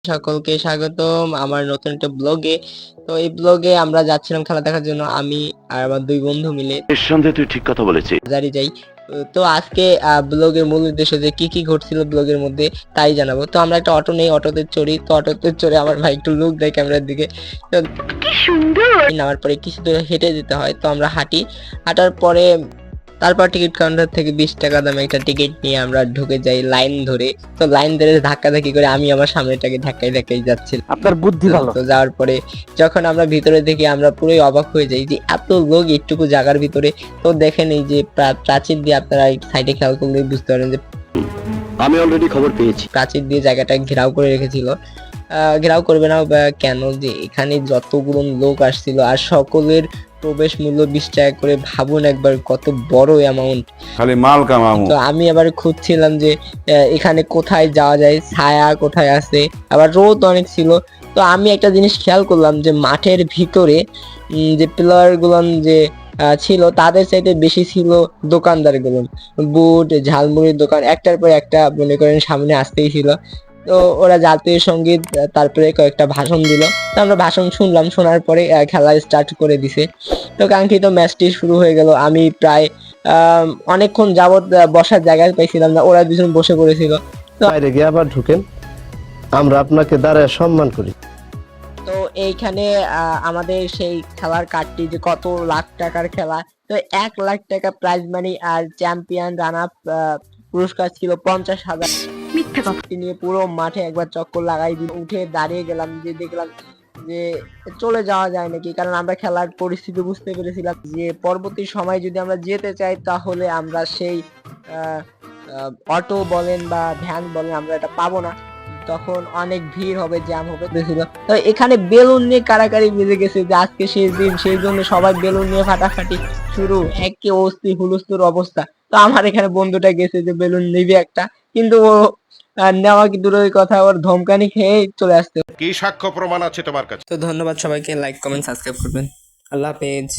সকলকে স্বাগতম আমার নতুন একটা ব্লগে। তো এই ব্লগে আমরা যাচ্ছিলাম খেলা দেখার জন্য, আমি আর আমার দুই বন্ধু মিলে। নিঃসন্দেহে তুই ঠিক কথা বলেছিস। বাজারে যাই। তো আজকে ব্লগের মূল উদ্দেশ্য যে কি কি ঘটছিল ব্লগের মধ্যে তাই জানাবো। তো আমরা একটা অটো নেই, অটোতে চড়ি। তো অটোতে চড়ে আমার ভাই একটু লুক দেয় ক্যামেরার দিকে। তো কি সুন্দর নামার পরে কিছু দূর হেঁটে যেতে হয়, তো আমরা হাঁটি। হাঁটার পরে তারপর টিকিট কাউন্টার থেকে 20 টাকা দামে একটা টিকিট নিয়ে আমরা ঢুকে যাই লাইন ধরে। তো লাইন ধরে ধাক্কাধাক্কি করে আমি আমার সামনেটাকে ধাক্কাই যাচ্ছি। আপনার বুদ্ধি ভালো। তো যাওয়ার পরে যখন আমরা ভিতরে দেখি, আমরা পুরোই অবাক হয়ে যাই যে এত লোক একটুকু জায়গার ভিতরে। তো দেখেন এই যে প্রাচীর দিয়ে, আপনারা সাইডে খেয়াল করলে বুঝতে পারেন যে আমি অলরেডি খবর পেয়েছি। প্রাচীর দিয়ে জায়গাটা ঘেরাও করে রেখেছিল। ঘেরাও করবে না বা কেন, যে এখানে যতগুলো লোক আসছিল আর সকলের প্রবেশ মূল্য 20 টাকা করে। ভাবুন একবার কত বড় অ্যামাউন্ট। খালি মাল কামামু। তো আমি আবার খুঁজছিলাম যে এখানে কোথায় যাওয়া যায়, ছায়া কোথায় আছে, আবার রোদ অনেক ছিল। তো আমি একটা জিনিস খেয়াল করলাম যে মাঠের ভিতরে যে প্লেয়ার গুলান যে ছিল, তাদের চাইতে বেশি ছিল দোকানদার গুলো। বুট ঝালমুড়ির দোকান একটার পর একটা মনে করেন সামনে আসতেই ছিল। তো ওরা জাতীয় সঙ্গীত, তারপরে কয়েকটা ভাষণ দিল। তো আমরা ভাষণ শুনলাম, শোনার পরে খেলা স্টার্ট করে দিছে। তো কাঙ্ক্ষিত ম্যাচটি শুরু হয়ে গেল। আমি প্রায় অনেকক্ষণ যাবত বসার জায়গায় পাইছিলাম না, ওরা দুজন বসে পড়েছিল। বাইরে গিয়ে আবার ঢুকেন, আমরা আপনাকে দাঁড়ায় সম্মান করি। তো এইখানে আমাদের সেই খেলার কার্ডটি যে কত লাখ টাকার খেলা, তো 1 লাখ টাকা প্রাইজ মানি আর চ্যাম্পিয়ন রান আপ পুরস্কার ছিল 50,000। মিথ্যা কথা নিয়ে পুরো মাঠে একবার চক্কর লাগাই দিয়ে উঠে দাঁড়িয়ে গেলাম, যে দেখলাম যে চলে যাওয়া যায় নাকি, কারণ আমরা খেলার পরিস্থিতি বুঝতে পেরেছিলাম যে পরবর্তী সময় যদি আমরা যেতে চাই তাহলে আমরা সেই অটো বলেন বা ভ্যান বলেন আমরা এটা পাবো না। তখন অনেক ভিড় হবে, জ্যাম হবে। তো এখানে বেলুন নিয়ে কারাকারি বেজে গেছে যে আজকে শেষ দিন, সেই জন্য সবাই বেলুন নিয়ে ফাটাফাটি শুরু, একে অস্থি হুলস্থুর অবস্থা। তো আমার এখানে বন্ধুটা গেছে যে বেলুন নিবে একটা, কিন্তু ও নেওয়া কি দূরের কথা, ওর ধমকানি খেয়ে চলে আসতে। কি সাক্ষ্য প্রমাণ আছে তোমার কাছে? তো ধন্যবাদ সবাইকে, লাইক কমেন্ট সাবস্ক্রাইব করবেন। আল্লাহ হাফেজ।